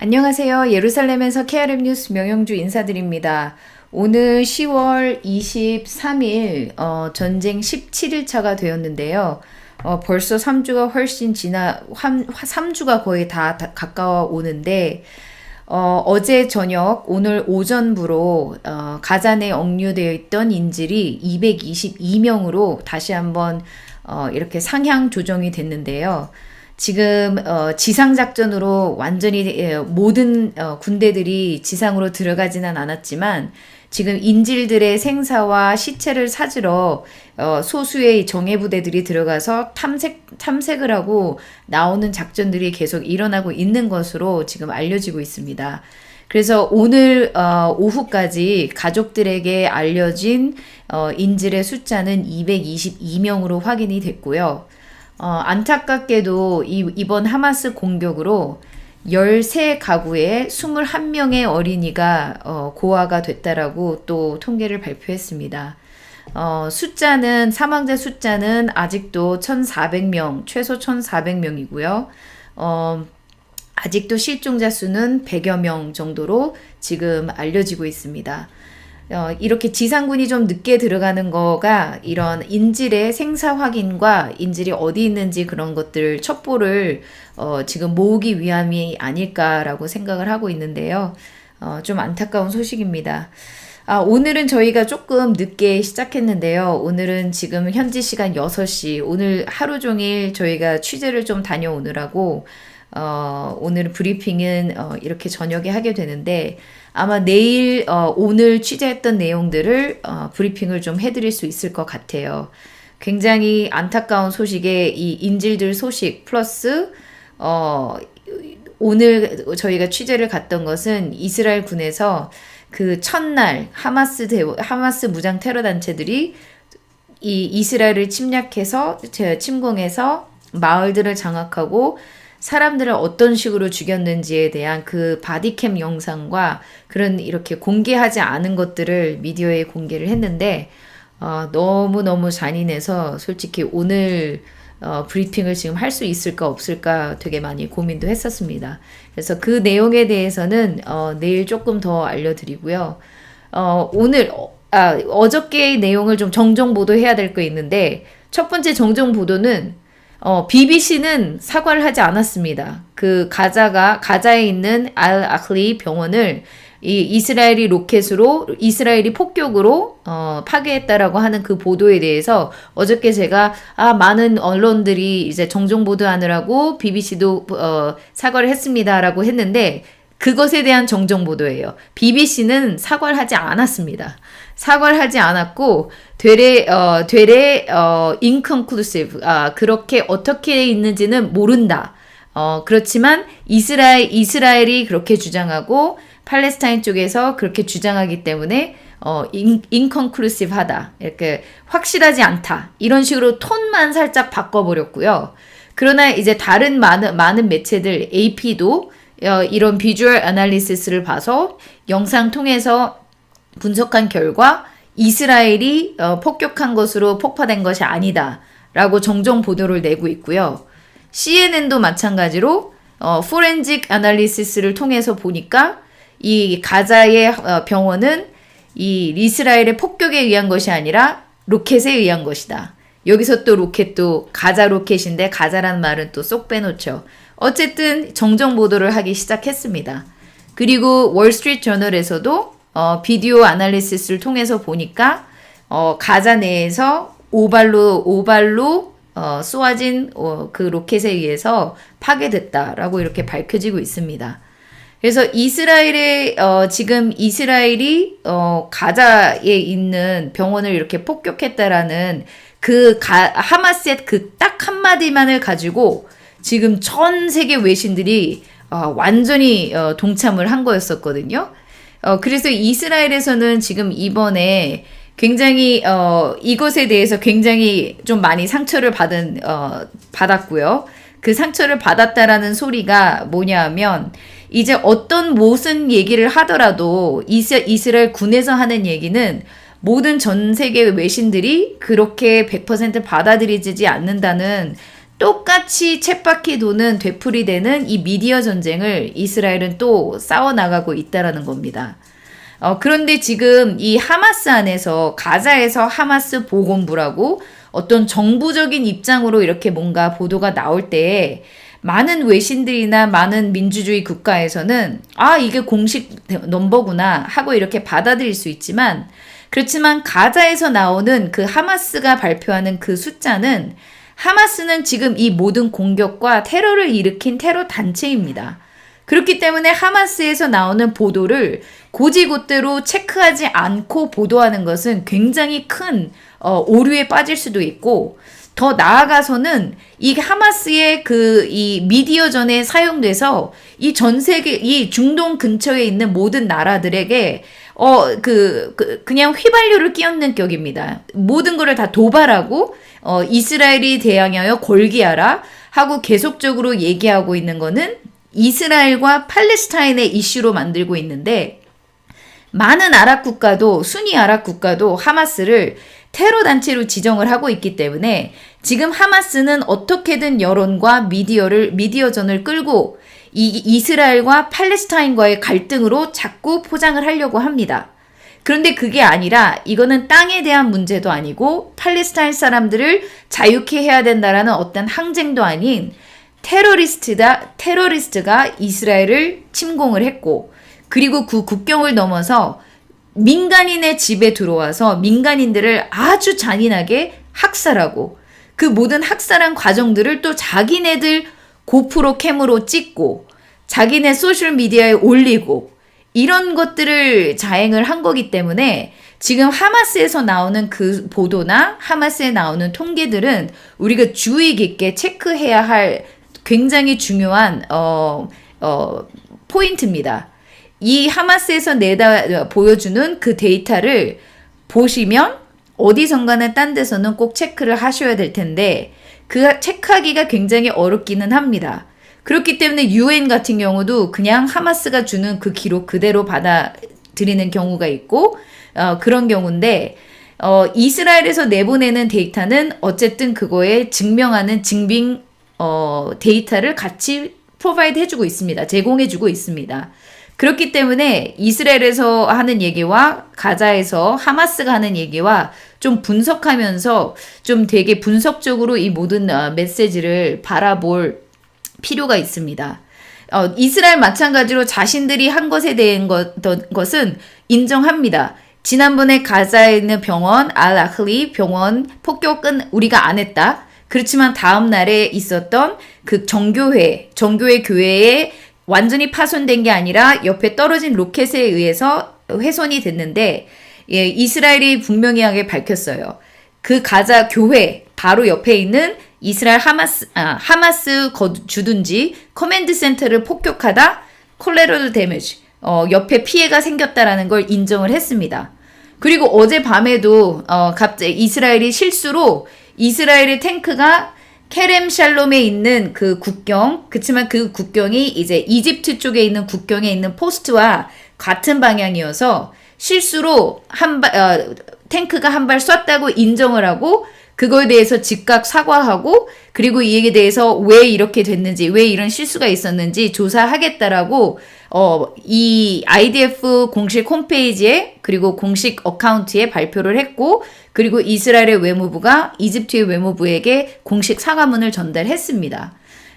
안녕하세요. 예루살렘에서 KRM 뉴스 명영주 인사드립니다. 오늘 10월 23일 전쟁 17일차가 되었는데요. 벌써 3주가 훨씬 3주가 거의 다 가까워 오는데 어제 저녁 오늘 오전부로 가자 내 억류되어 있던 인질이 222명으로 다시 한번 이렇게 상향 조정이 됐는데요. 지금 지상작전으로 완전히 모든 군대들이 지상으로 들어가지는 않았지만 지금 인질들의 생사와 시체를 찾으러 소수의 정예부대들이 들어가서 탐색을 하고 나오는 작전들이 계속 일어나고 있는 것으로 지금 알려지고 있습니다. 그래서 오늘 오후까지 가족들에게 알려진 인질의 숫자는 222명으로 확인이 됐고요. 안타깝게도 이번 하마스 공격으로 13가구에 21명의 어린이가 고아가 됐다라고 또 통계를 발표했습니다. 사망자 숫자는 아직도 1,400명, 최소 1,400명이고요. 아직도 실종자 수는 100여 명 정도로 지금 알려지고 있습니다. 이렇게 지상군이 좀 늦게 들어가는 거가 이런 인질의 생사 확인과 인질이 어디 있는지 그런 것들 첩보를 지금 모으기 위함이 아닐까라고 생각을 하고 있는데요. 좀 안타까운 소식입니다. 오늘은 저희가 조금 늦게 시작했는데요. 오늘은 지금 현지 시간 6시, 오늘 하루 종일 저희가 취재를 좀 다녀오느라고 오늘 브리핑은 이렇게 저녁에 하게 되는데 아마 내일 오늘 취재했던 내용들을 브리핑을 좀 해드릴 수 있을 것 같아요. 굉장히 안타까운 소식에 이 인질들 소식 플러스 오늘 저희가 취재를 갔던 것은 이스라엘 군에서 그 첫날 하마스 무장 테러 단체들이 이 이스라엘을 침공해서 마을들을 장악하고 사람들을 어떤 식으로 죽였는지에 대한 그 바디캠 영상과 그런 이렇게 공개하지 않은 것들을 미디어에 공개를 했는데 너무너무 잔인해서 솔직히 오늘 브리핑을 지금 할 수 있을까 없을까 되게 많이 고민도 했었습니다. 그래서 그 내용에 대해서는 내일 조금 더 알려드리고요. 어저께의 내용을 좀 정정 보도해야 될 거 있는데 첫 번째 정정 보도는 BBC는 사과를 하지 않았습니다. 그 가자에 있는 알-아클리 병원을 이스라엘이 폭격으로 파괴했다라고 하는 그 보도에 대해서 어저께 제가 많은 언론들이 이제 정정 보도하느라고 BBC도 사과를 했습니다라고 했는데 그것에 대한 정정 보도예요. BBC는 사과를 하지 않았습니다. 사과를 하지 않았고 되레 inconclusive 그렇게 어떻게 있는지는 모른다. 그렇지만 이스라엘이 그렇게 주장하고 팔레스타인 쪽에서 그렇게 주장하기 때문에 inconclusive 하다. 이렇게 확실하지 않다. 이런 식으로 톤만 살짝 바꿔버렸고요. 그러나 이제 다른 많은 매체들 AP도 이런 비주얼 애널리시스를 봐서 영상 통해서 분석한 결과 이스라엘이 폭격한 것으로 폭파된 것이 아니다 라고 정정 보도를 내고 있고요. CNN도 마찬가지로 포렌식 애널리시스를 통해서 보니까 이 가자의 병원은 이 이스라엘의 폭격에 의한 것이 아니라 로켓에 의한 것이다. 여기서 또 로켓도 가자 로켓인데 가자란 말은 또 쏙 빼놓죠. 어쨌든 정정 보도를 하기 시작했습니다. 그리고 월스트리트 저널에서도 비디오 애널리시스를 통해서 보니까 가자 내에서 오발로 쏘아진 그 로켓에 의해서 파괴됐다라고 이렇게 밝혀지고 있습니다. 그래서 지금 이스라엘이 가자에 있는 병원을 이렇게 폭격했다라는 하마스의 그 딱 한마디만을 가지고 지금 전 세계 외신들이 완전히 동참을 한 거였었거든요. 그래서 이스라엘에서는 지금 이번에 굉장히 이것에 대해서 굉장히 좀 많이 상처를 받았고요. 그 상처를 받았다라는 소리가 뭐냐 하면 이제 무슨 얘기를 하더라도 이스라엘 군에서 하는 얘기는 모든 전 세계 외신들이 그렇게 100% 받아들이지 않는다는 똑같이 쳇바퀴 도는 되풀이되는 이 미디어 전쟁을 이스라엘은 또 싸워나가고 있다라는 겁니다. 그런데 지금 이 하마스 안에서 가자에서 하마스 보건부라고 어떤 정부적인 입장으로 이렇게 뭔가 보도가 나올 때 많은 외신들이나 많은 민주주의 국가에서는 이게 공식 넘버구나 하고 이렇게 받아들일 수 있지만 그렇지만 가자에서 나오는 그 하마스가 발표하는 그 숫자는 하마스는 지금 이 모든 공격과 테러를 일으킨 테러 단체입니다. 그렇기 때문에 하마스에서 나오는 보도를 곧이곧대로 체크하지 않고 보도하는 것은 굉장히 큰 오류에 빠질 수도 있고 더 나아가서는 이 하마스의 이 미디어전에 사용돼서 이 전 세계 이 중동 근처에 있는 모든 나라들에게 그냥 휘발유를 끼얹는 격입니다. 모든 거를 다 도발하고 이스라엘이 대항하여 골기하라 하고 계속적으로 얘기하고 있는 거는 이스라엘과 팔레스타인의 이슈로 만들고 있는데 많은 아랍 국가도 순위 아랍 국가도 하마스를 테러 단체로 지정을 하고 있기 때문에 지금 하마스는 어떻게든 여론과 미디어전을 끌고 이스라엘과 팔레스타인과의 갈등으로 자꾸 포장을 하려고 합니다. 그런데 그게 아니라 이거는 땅에 대한 문제도 아니고 팔레스타인 사람들을 자유케 해야 된다라는 어떤 항쟁도 아닌 테러리스트가 이스라엘을 침공을 했고 그리고 그 국경을 넘어서 민간인의 집에 들어와서 민간인들을 아주 잔인하게 학살하고 그 모든 학살한 과정들을 또 자기네들 고프로 캠으로 찍고 자기네 소셜미디어에 올리고 이런 것들을 자행을 한 거기 때문에 지금 하마스에서 나오는 그 보도나 하마스에 나오는 통계들은 우리가 주의 깊게 체크해야 할 굉장히 중요한 포인트입니다. 이 하마스에서 보여주는 그 데이터를 보시면 어디선가는 딴 데서는 꼭 체크를 하셔야 될 텐데 그 체크하기가 굉장히 어렵기는 합니다. 그렇기 때문에 UN 같은 경우도 그냥 하마스가 주는 그 기록 그대로 받아들이는 경우가 있고 그런 경우인데 이스라엘에서 내보내는 데이터는 어쨌든 그거에 증명하는 증빙 데이터를 같이 프로바이드 해주고 있습니다. 제공해주고 있습니다. 그렇기 때문에 이스라엘에서 하는 얘기와 가자에서 하마스가 하는 얘기와 좀 분석하면서 좀 되게 분석적으로 이 모든 메시지를 바라볼 필요가 있습니다. 이스라엘 마찬가지로 자신들이 한 것에 대한 것은 인정합니다. 지난번에 가자에 있는 병원, 알-아클리 병원 폭격은 우리가 안 했다. 그렇지만 다음 날에 있었던 그 정교회 교회에 완전히 파손된 게 아니라 옆에 떨어진 로켓에 의해서 훼손이 됐는데 이스라엘이 분명하게 밝혔어요. 그 가자 교회 바로 옆에 있는 이스라엘 하마스 주둔지 커맨드 센터를 폭격하다 콜레러럴 데미지 옆에 피해가 생겼다라는 걸 인정을 했습니다. 그리고 어젯밤에도 갑자기 이스라엘이 실수로 이스라엘의 탱크가 케렘 샬롬에 있는 그 국경, 그치만 그 국경이 이제 이집트 쪽에 있는 국경에 있는 포스트와 같은 방향이어서 실수로 탱크가 한 발 쐈다고 인정을 하고 그거에 대해서 즉각 사과하고 그리고 이에 대해서 왜 이렇게 됐는지 왜 이런 실수가 있었는지 조사하겠다라고 이 IDF 공식 홈페이지에 그리고 공식 어카운트에 발표를 했고 그리고 이스라엘의 외무부가 이집트의 외무부에게 공식 사과문을 전달했습니다.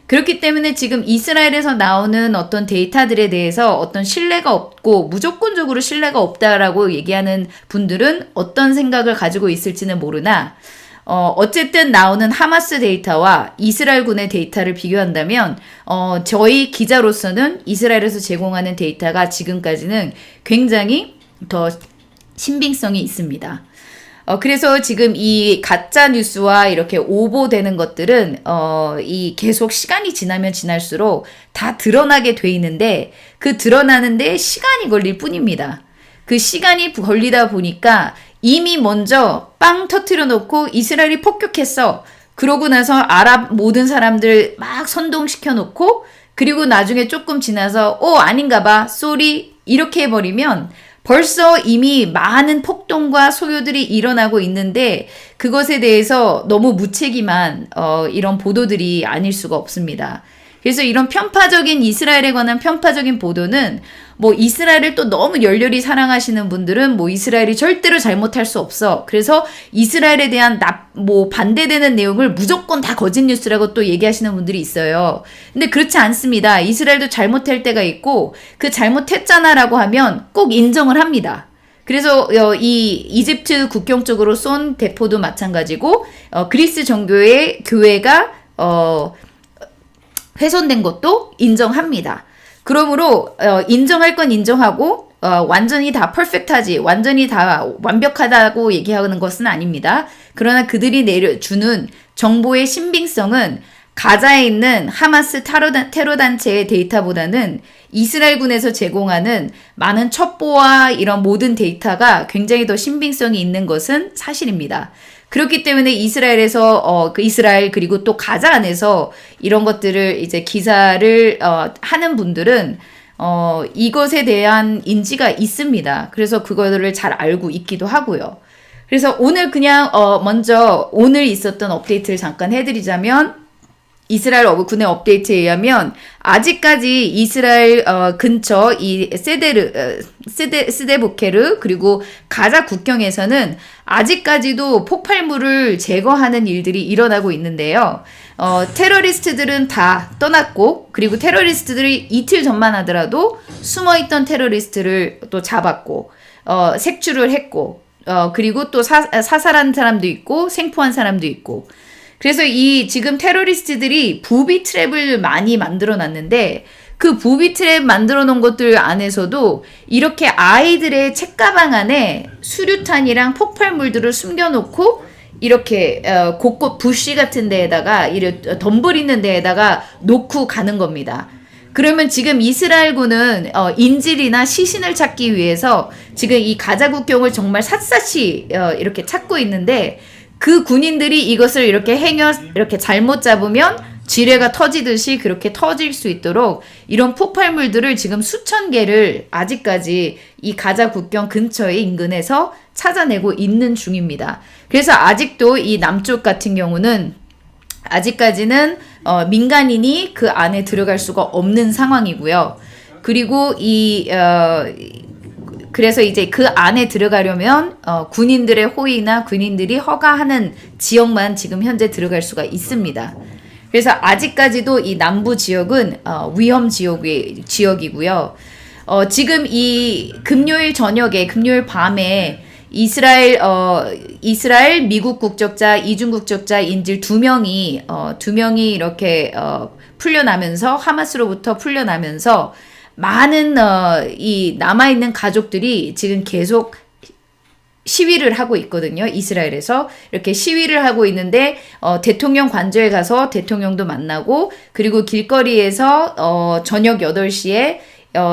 그렇기 때문에 지금 이스라엘에서 나오는 어떤 데이터들에 대해서 어떤 신뢰가 없고 무조건적으로 신뢰가 없다라고 얘기하는 분들은 어떤 생각을 가지고 있을지는 모르나 어쨌든 나오는 하마스 데이터와 이스라엘군의 데이터를 비교한다면 저희 기자로서는 이스라엘에서 제공하는 데이터가 지금까지는 굉장히 더 신빙성이 있습니다. 그래서 지금 이 가짜 뉴스와 이렇게 오보되는 것들은 이 계속 시간이 지나면 지날수록 다 드러나게 돼 있는데 그 드러나는데 시간이 걸릴 뿐입니다. 그 시간이 걸리다 보니까 이미 먼저 빵 터트려 놓고 이스라엘이 폭격했어. 그러고 나서 아랍 모든 사람들 막 선동시켜 놓고 그리고 나중에 조금 지나서 아닌가 봐. 쏘리 이렇게 해버리면 벌써 이미 많은 폭동과 소요들이 일어나고 있는데 그것에 대해서 너무 무책임한 이런 보도들이 아닐 수가 없습니다. 그래서 이런 편파적인 이스라엘에 관한 편파적인 보도는 뭐 이스라엘을 또 너무 열렬히 사랑하시는 분들은 뭐 이스라엘이 절대로 잘못할 수 없어. 그래서 이스라엘에 대한 뭐 반대되는 내용을 무조건 다 거짓 뉴스라고 또 얘기하시는 분들이 있어요. 근데 그렇지 않습니다. 이스라엘도 잘못할 때가 있고 그 잘못했잖아라고 하면 꼭 인정을 합니다. 그래서 이 이집트 국경 쪽으로 쏜 대포도 마찬가지고 그리스 정교의 교회가 훼손된 것도 인정합니다. 그러므로 인정할 건 인정하고 완전히 다 퍼펙트하지, 완전히 다 완벽하다고 얘기하는 것은 아닙니다. 그러나 그들이 내려주는 정보의 신빙성은 가자에 있는 하마스 테러 단체의 데이터보다는 이스라엘군에서 제공하는 많은 첩보와 이런 모든 데이터가 굉장히 더 신빙성이 있는 것은 사실입니다. 그렇기 때문에 이스라엘에서 이스라엘 그리고 또 가자 안에서 이런 것들을 이제 기사를 하는 분들은 이것에 대한 인지가 있습니다. 그래서 그거를 잘 알고 있기도 하고요. 그래서 오늘 그냥 먼저 오늘 있었던 업데이트를 잠깐 해드리자면 이스라엘 군의 업데이트에 의하면 아직까지 이스라엘 근처 이 스데보케르 그리고 가자 국경에서는 아직까지도 폭발물을 제거하는 일들이 일어나고 있는데요. 테러리스트들은 다 떠났고 그리고 테러리스트들이 이틀 전만 하더라도 숨어있던 테러리스트를 또 잡았고 색출을 했고 그리고 또 사살한 사람도 있고 생포한 사람도 있고 그래서 이 지금 테러리스트들이 부비 트랩을 많이 만들어 놨는데 그 부비 트랩 만들어 놓은 것들 안에서도 이렇게 아이들의 책가방 안에 수류탄이랑 폭발물들을 숨겨놓고 이렇게 곳곳 부시 같은 데에다가 이렇게 덤불 있는 데에다가 놓고 가는 겁니다. 그러면 지금 이스라엘군은 인질이나 시신을 찾기 위해서 지금 이 가자 국경을 정말 샅샅이 이렇게 찾고 있는데 그 군인들이 이것을 이렇게 잘못 잡으면 지뢰가 터지듯이 그렇게 터질 수 있도록 이런 폭발물들을 지금 수천 개를 아직까지 이 가자 국경 근처의 인근에서 찾아내고 있는 중입니다. 그래서 아직도 이 남쪽 같은 경우는 아직까지는 민간인이 그 안에 들어갈 수가 없는 상황이고요. 그리고 그래서 이제 그 안에 들어가려면 군인들의 호의나 군인들이 허가하는 지역만 지금 현재 들어갈 수가 있습니다. 그래서 아직까지도 이 남부 지역은 위험 지역이고요. 지금 이 금요일 밤에 이스라엘 미국 국적자, 이중 국적자 인질 2명이 이렇게 풀려나면서 하마스로부터 풀려나면서 많은 이 남아있는 가족들이 지금 계속 시위를 하고 있거든요. 이스라엘에서 이렇게 시위를 하고 있는데 대통령 관저에 가서 대통령도 만나고 그리고 길거리에서 저녁 8시에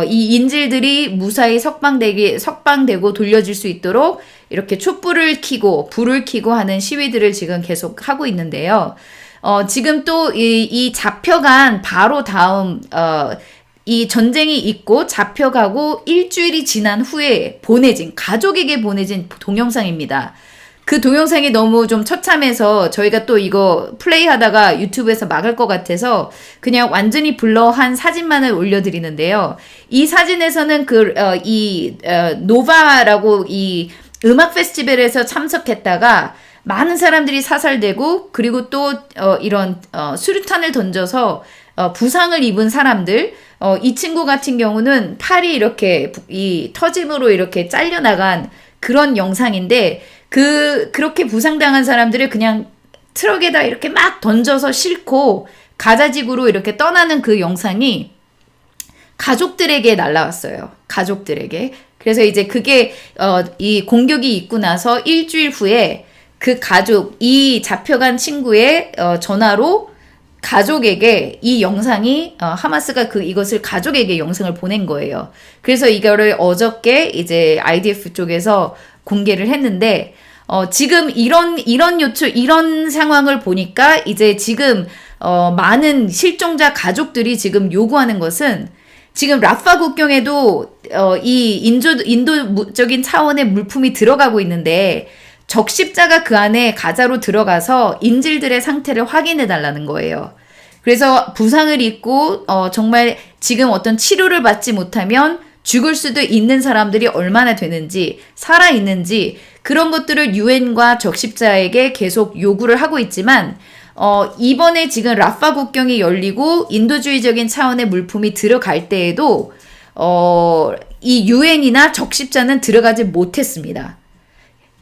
이 인질들이 무사히 석방되고 돌려질 수 있도록 이렇게 촛불을 켜고 불을 켜고 하는 시위들을 지금 계속 하고 있는데요. 지금 또 이 잡혀간 바로 다음 이 전쟁이 있고 잡혀가고 일주일이 지난 후에 가족에게 보내진 동영상입니다. 그 동영상이 너무 좀 처참해서 저희가 또 이거 플레이하다가 유튜브에서 막을 것 같아서 그냥 완전히 블러한 사진만을 올려드리는데요. 이 사진에서는 노바라고 이 음악 페스티벌에서 참석했다가 많은 사람들이 사살되고 그리고 또 이런 수류탄을 던져서 부상을 입은 사람들 이 친구 같은 경우는 팔이 이렇게 이 터짐으로 이렇게 잘려나간 그런 영상인데 그렇게 부상당한 사람들을 그냥 트럭에다 이렇게 막 던져서 싣고 가자지구로 이렇게 떠나는 그 영상이 가족들에게 날라왔어요. 가족들에게. 그래서 이제 그게 이 공격이 있고 나서 일주일 후에 그 이 잡혀간 친구의 전화로 가족에게 이 영상이 하마스가 이것을 가족에게 영상을 보낸 거예요. 그래서 이거를 어저께 이제 IDF 쪽에서 공개를 했는데 지금 이런 상황을 보니까 이제 지금 많은 실종자 가족들이 지금 요구하는 것은 지금 라파 국경에도 이 인도적인 차원의 물품이 들어가고 있는데 적십자가 그 안에 가자로 들어가서 인질들의 상태를 확인해 달라는 거예요. 그래서 부상을 입고 정말 지금 어떤 치료를 받지 못하면 죽을 수도 있는 사람들이 얼마나 되는지, 살아있는지 그런 것들을 유엔과 적십자에게 계속 요구를 하고 있지만 이번에 지금 라파 국경이 열리고 인도주의적인 차원의 물품이 들어갈 때에도 이 유엔이나 적십자는 들어가지 못했습니다.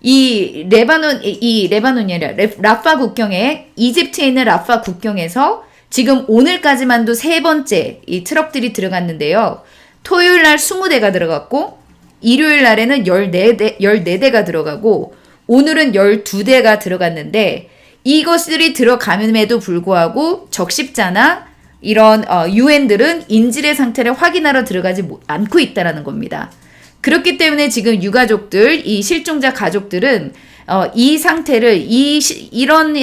레바논이 아니라 라파 국경에 이집트에 있는 라파 국경에서 지금 오늘까지만도 3번째 이 트럭들이 들어갔는데요. 토요일 날 20대가 들어갔고 일요일 날에는 14대가 들어가고 오늘은 12대가 들어갔는데 이것들이 들어감에도 불구하고 적십자나 이런 유엔들은 인질의 상태를 확인하러 들어가지 않고 있다는 겁니다. 그렇기 때문에 지금 유가족들, 이 실종자 가족들은 이 상태를 이런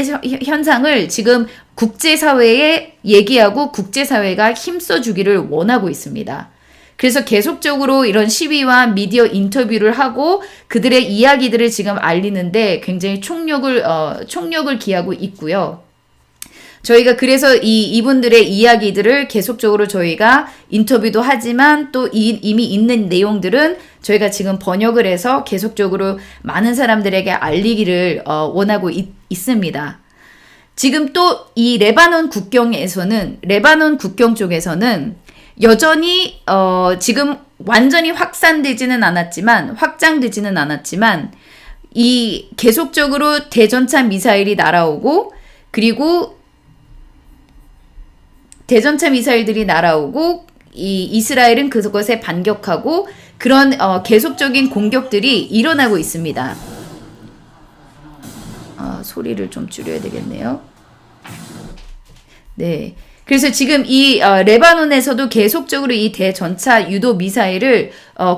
현상을 지금 국제사회에 얘기하고 국제사회가 힘써주기를 원하고 있습니다. 그래서 계속적으로 이런 시위와 미디어 인터뷰를 하고 그들의 이야기들을 지금 알리는데 굉장히 총력을 기하고 있고요. 저희가 그래서 이분들의 이야기들을 계속적으로 저희가 인터뷰도 하지만 또 이미 있는 내용들은 저희가 지금 번역을 해서 계속적으로 많은 사람들에게 알리기를 원하고 있습니다. 지금 또 이 레바논 국경 쪽에서는 여전히 지금 완전히 확장되지는 않았지만 이 계속적으로 대전차 미사일이 날아오고 그리고 대전차 미사일들이 날아오고 이 이스라엘은 그것에 반격하고 그런 계속적인 공격들이 일어나고 있습니다. 소리를 좀 줄여야 되겠네요. 네. 그래서 지금 이 레바논에서도 계속적으로 이 대전차 유도 미사일을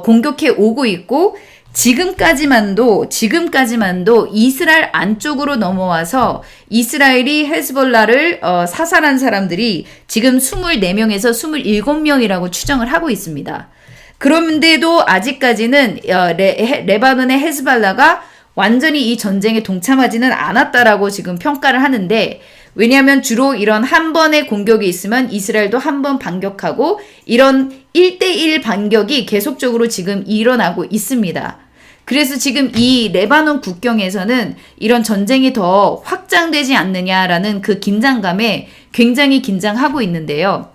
공격해 오고 있고 지금까지만도 이스라엘 안쪽으로 넘어와서 이스라엘이 헤즈볼라를 사살한 사람들이 지금 24명에서 27명이라고 추정을 하고 있습니다. 그런데도 아직까지는 레바논의 헤즈볼라가 완전히 이 전쟁에 동참하지는 않았다라고 지금 평가를 하는데 왜냐하면 주로 이런 한 번의 공격이 있으면 이스라엘도 한 번 반격하고 이런 1대1 반격이 계속적으로 지금 일어나고 있습니다. 그래서 지금 이 레바논 국경에서는 이런 전쟁이 더 확장되지 않느냐라는 그 긴장감에 굉장히 긴장하고 있는데요.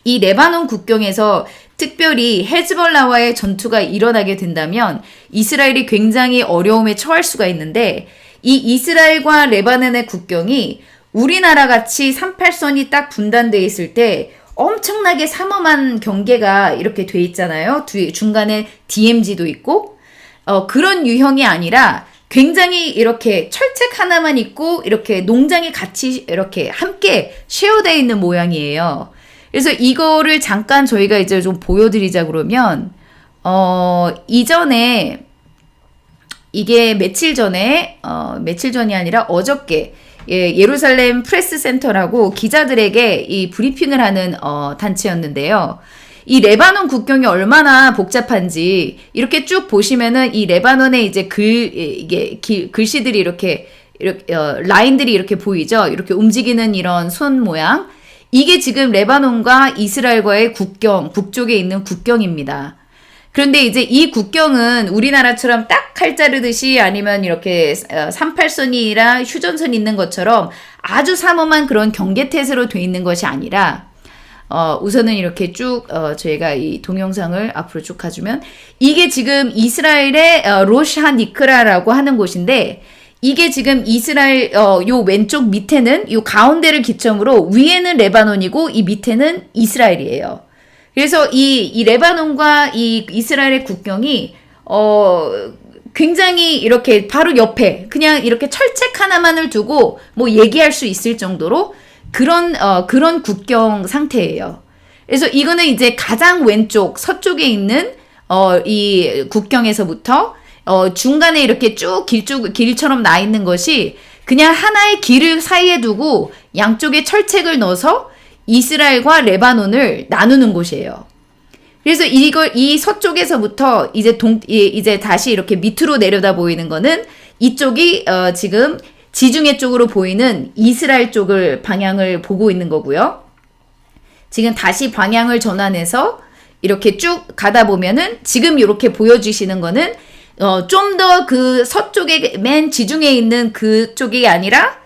이 레바논 국경에서 특별히 헤즈볼라와의 전투가 일어나게 된다면 이스라엘이 굉장히 어려움에 처할 수가 있는데 이 이스라엘과 레바논의 국경이 우리나라 같이 38선이 딱 분단되어 있을 때 엄청나게 삼엄한 경계가 이렇게 돼 있잖아요. 중간에 DMZ도 있고 그런 유형이 아니라 굉장히 이렇게 철책 하나만 있고 이렇게 농장이 같이 이렇게 함께 쉐어되어 있는 모양이에요. 그래서 이거를 잠깐 저희가 이제 좀 보여드리자 그러면 이전에 이게 며칠 전이 아니라 어저께 예루살렘 프레스 센터라고 기자들에게 이 브리핑을 하는 단체였는데요. 이 레바논 국경이 얼마나 복잡한지 이렇게 쭉 보시면은 이 레바논에 이제 글씨들이 이렇게 라인들이 이렇게 보이죠. 이렇게 움직이는 이런 손 모양. 이게 지금 레바논과 이스라엘과의 국경, 북쪽에 있는 국경입니다. 그런데 이제 이 국경은 우리나라처럼 딱 칼 자르듯이 아니면 이렇게 38선이라 휴전선이 있는 것처럼 아주 삼엄한 그런 경계태세로 돼 있는 것이 아니라 우선은 이렇게 쭉 저희가 이 동영상을 앞으로 쭉 가주면 이게 지금 이스라엘의 로샤니크라라고 하는 곳인데 이게 지금 이스라엘 요 왼쪽 밑에는 요 가운데를 기점으로 위에는 레바논이고 이 밑에는 이스라엘이에요. 그래서 이 레바논과 이 이스라엘의 국경이 굉장히 이렇게 바로 옆에 그냥 이렇게 철책 하나만을 두고 뭐 얘기할 수 있을 정도로 그런 국경 상태예요. 그래서 이거는 이제 가장 왼쪽 서쪽에 있는 이 국경에서부터 중간에 이렇게 쭉 길처럼 나 있는 것이 그냥 하나의 길을 사이에 두고 양쪽에 철책을 넣어서 이스라엘과 레바논을 나누는 곳이에요. 그래서 이 서쪽에서부터 이제 다시 이렇게 밑으로 내려다 보이는 거는 이쪽이 지금 지중해 쪽으로 보이는 이스라엘 쪽을 방향을 보고 있는 거고요. 지금 다시 방향을 전환해서 이렇게 쭉 가다 보면은 지금 이렇게 보여주시는 거는 좀 더 그 서쪽에 맨 지중해에 있는 그쪽이 아니라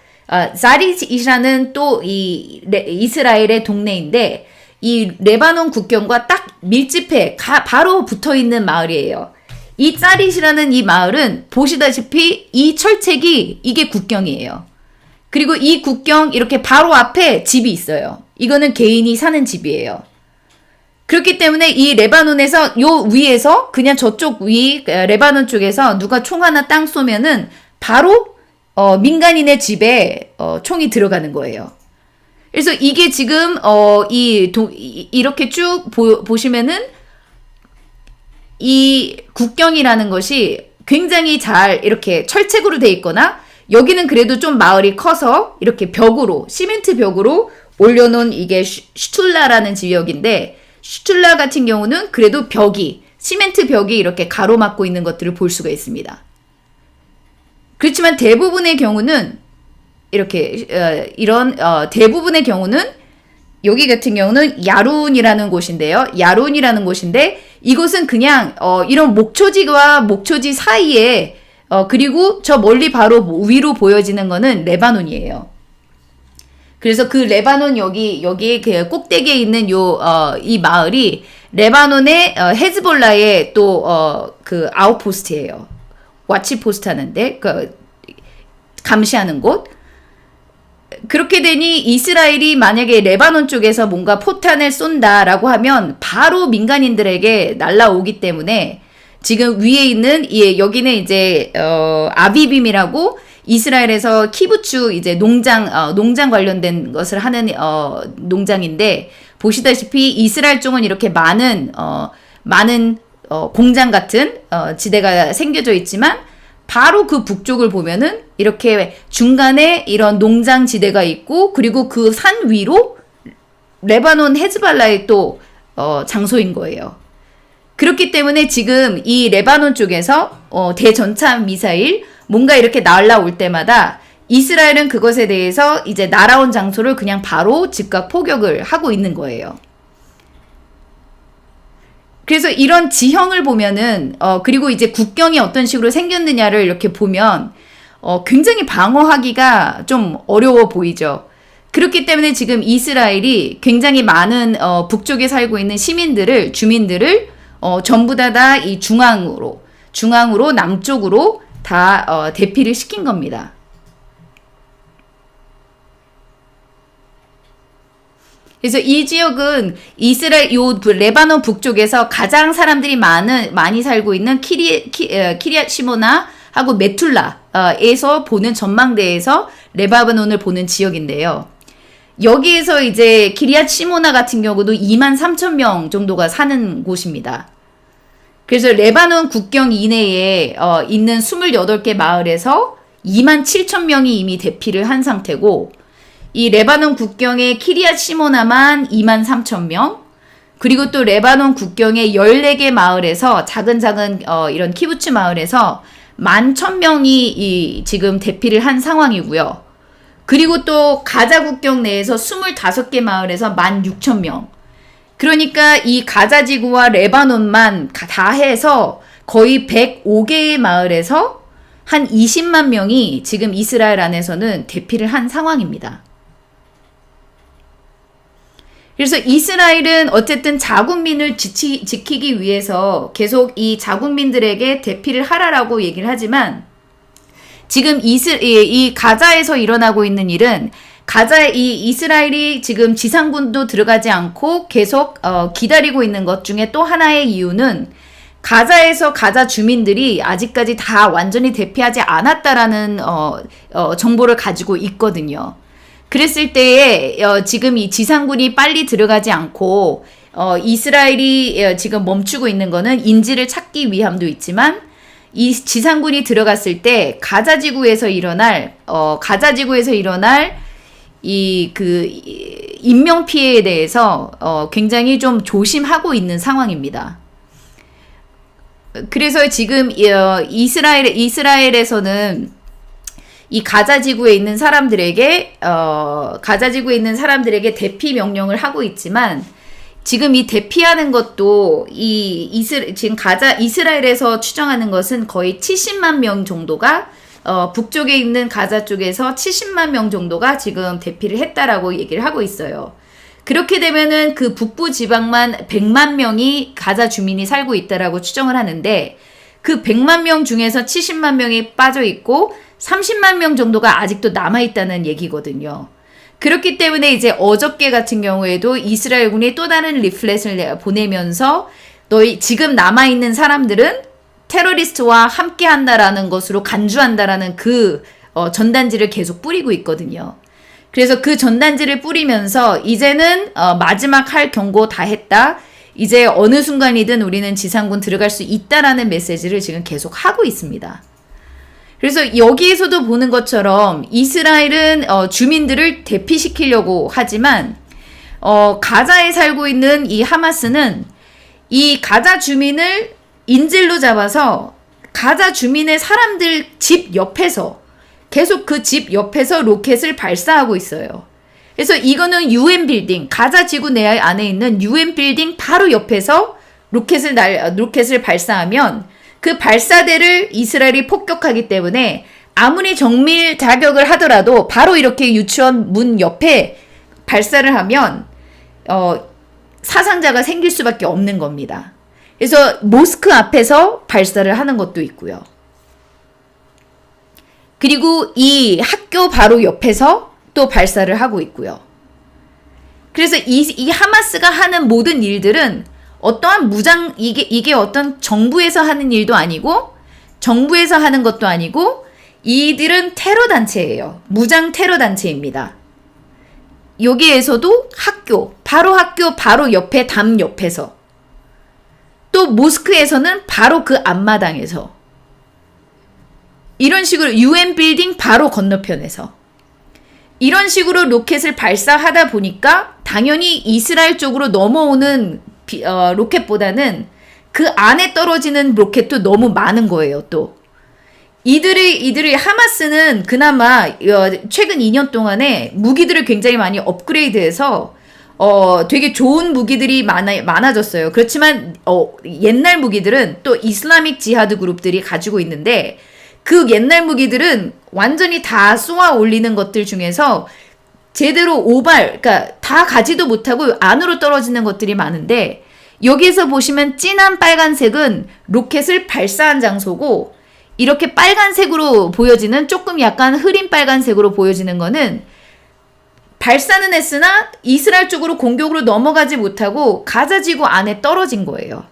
자릿이라는 또 이 이스라엘의 동네인데 이 레바논 국경과 딱 밀집해 바로 붙어 있는 마을이에요. 이 짜릿이라는 이 마을은 보시다시피 이 철책이 이게 국경이에요. 그리고 이 국경 이렇게 바로 앞에 집이 있어요. 이거는 개인이 사는 집이에요. 그렇기 때문에 이 레바논에서 요 위에서 그냥 저쪽 레바논 쪽에서 누가 총 하나 땅 쏘면은 바로 민간인의 집에 총이 들어가는 거예요. 그래서 이게 지금 이렇게 쭉 보시면은 이 국경이라는 것이 굉장히 잘 이렇게 철책으로 돼 있거나 여기는 그래도 좀 마을이 커서 이렇게 벽으로 시멘트 벽으로 올려놓은 이게 슈툴라라는 지역인데 슈툴라 같은 경우는 그래도 시멘트 벽이 이렇게 가로막고 있는 것들을 볼 수가 있습니다. 그렇지만 대부분의 경우는 이렇게 대부분의 경우는 여기 같은 경우는 야룬이라는 곳인데요. 야룬이라는 곳인데 이곳은 그냥 이런 목초지와 목초지 사이에 그리고 저 멀리 바로 위로 보여지는 거는 레바논이에요. 그래서 그 레바논 여기 그 꼭대기에 있는 이 마을이 레바논의 헤즈볼라의 또 그 아웃포스트예요. 와치포스트 하는데 감시하는 곳. 그렇게 되니 이스라엘이 만약에 레바논 쪽에서 뭔가 포탄을 쏜다라고 하면 바로 민간인들에게 날라오기 때문에 지금 위에 있는 여기는 이제 아비빔이라고 이스라엘에서 키부츠 이제 농장 관련된 것을 하는 농장인데 보시다시피 이스라엘 쪽은 이렇게 많은 공장 같은 지대가 생겨져 있지만 바로 그 북쪽을 보면은 이렇게 중간에 이런 농장 지대가 있고 그리고 그 산 위로 레바논 헤즈발라의 또 장소인 거예요. 그렇기 때문에 지금 이 레바논 쪽에서 대전차 미사일 뭔가 이렇게 날라올 때마다 이스라엘은 그것에 대해서 이제 날아온 장소를 그냥 바로 즉각 포격을 하고 있는 거예요. 그래서 이런 지형을 보면은 그리고 이제 국경이 어떤 식으로 생겼느냐를 이렇게 보면 굉장히 방어하기가 좀 어려워 보이죠. 그렇기 때문에 지금 이스라엘이 굉장히 많은 북쪽에 살고 있는 주민들을 전부 다 이 중앙으로 남쪽으로 다 대피를 시킨 겁니다. 그래서 이 지역은 이스라엘 레바논 북쪽에서 가장 사람들이 많이 살고 있는 키리앗 시모나 하고 메툴라에서 보는 전망대에서 레바논을 보는 지역인데요. 여기에서 이제 키리앗 시모나 같은 경우도 23,000명 정도가 사는 곳입니다. 그래서 레바논 국경 이내에 있는 28개 마을에서 27,000명이 이미 대피를 한 상태고 이 레바논 국경의 키리앗 시모나만 23,000명 그리고 또 레바논 국경의 14개 마을에서 작은 이런 키부츠 마을에서 11,000명이 지금 대피를 한 상황이고요. 그리고 또 가자 국경 내에서 25개 마을에서 16,000명. 그러니까 이 가자 지구와 레바논만 다 해서 거의 105개의 마을에서 한 20만 명이 지금 이스라엘 안에서는 대피를 한 상황입니다. 그래서 이스라엘은 어쨌든 자국민을 지키기 위해서 계속 이 자국민들에게 대피를 하라라고 얘기를 하지만 지금 이 가자에서 일어나고 있는 일은 이스라엘이 지금 지상군도 들어가지 않고 계속 기다리고 있는 것 중에 또 하나의 이유는 가자에서 가자 주민들이 아직까지 다 완전히 대피하지 않았다라는 정보를 가지고 있거든요. 그랬을 때에 지금 이 지상군이 빨리 들어가지 않고 이스라엘이 지금 멈추고 있는 거는 인질을 찾기 위함도 있지만 이 지상군이 들어갔을 때 가자 지구에서 일어날 인명피해에 대해서 굉장히 좀 조심하고 있는 상황입니다. 그래서 지금 이스라엘에서는 이 가자 지구에 있는 사람들에게 대피 명령을 하고 있지만 지금 이 대피하는 것도 지금 이스라엘에서 추정하는 것은 거의 70만 명 정도가 북쪽에 있는 가자 쪽에서 70만 명 정도가 지금 대피를 했다라고 얘기를 하고 있어요. 그렇게 되면은 그 북부 지방만 100만 명이 가자 주민이 살고 있다라고 추정을 하는데 그 100만 명 중에서 70만 명이 빠져 있고 30만 명 정도가 아직도 남아 있다는 얘기거든요. 그렇기 때문에 이제 어저께 같은 경우에도 이스라엘군이 또 다른 리플렛을 보내면서 너희 지금 남아 있는 사람들은 테러리스트와 함께 한다라는 것으로 간주한다라는 그 전단지를 계속 뿌리고 있거든요. 그래서 그 전단지를 뿌리면서 이제는 마지막 할 경고 다 했다. 이제 어느 순간이든 우리는 지상군 들어갈 수 있다라는 메시지를 지금 계속 하고 있습니다. 그래서 여기에서도 보는 것처럼 이스라엘은 주민들을 대피시키려고 하지만 가자에 살고 있는 이 하마스는 이 가자 주민을 인질로 잡아서 가자 주민의 사람들 집 옆에서 계속 그 집 옆에서 로켓을 발사하고 있어요. 그래서 이거는 UN 빌딩, 가자 지구 내 안에 있는 UN 빌딩 바로 옆에서 로켓을 발사하면 그 발사대를 이스라엘이 폭격하기 때문에 아무리 정밀 자격을 하더라도 바로 이렇게 유치원 문 옆에 발사를 하면 사상자가 생길 수밖에 없는 겁니다. 그래서 모스크 앞에서 발사를 하는 것도 있고요. 그리고 이 학교 바로 옆에서 또 발사를 하고 있고요. 그래서 이 하마스가 하는 모든 일들은 어떠한 이게 어떤 정부에서 하는 일도 아니고 정부에서 하는 것도 아니고 이들은 테러 단체예요. 무장 테러 단체입니다. 여기에서도 학교 바로 옆에 담 옆에서 또 모스크에서는 바로 그 앞마당에서 이런 식으로 UN 빌딩 바로 건너편에서 이런 식으로 로켓을 발사하다 보니까 당연히 이스라엘 쪽으로 넘어오는 로켓보다는 그 안에 떨어지는 로켓도 너무 많은 거예요. 또 이들이 하마스는 그나마 최근 2년 동안에 무기들을 굉장히 많이 업그레이드해서 되게 좋은 무기들이 많아졌어요. 그렇지만 옛날 무기들은 또 이슬라믹 지하드 그룹들이 가지고 있는데 그 옛날 무기들은 완전히 다 쏘아 올리는 것들 중에서 제대로 그러니까 다 가지도 못하고 안으로 떨어지는 것들이 많은데 여기에서 보시면 진한 빨간색은 로켓을 발사한 장소고 이렇게 빨간색으로 보여지는 조금 약간 흐린 빨간색으로 보여지는 거는 발사는 했으나 이스라엘 쪽으로 공격으로 넘어가지 못하고 가자 지구 안에 떨어진 거예요.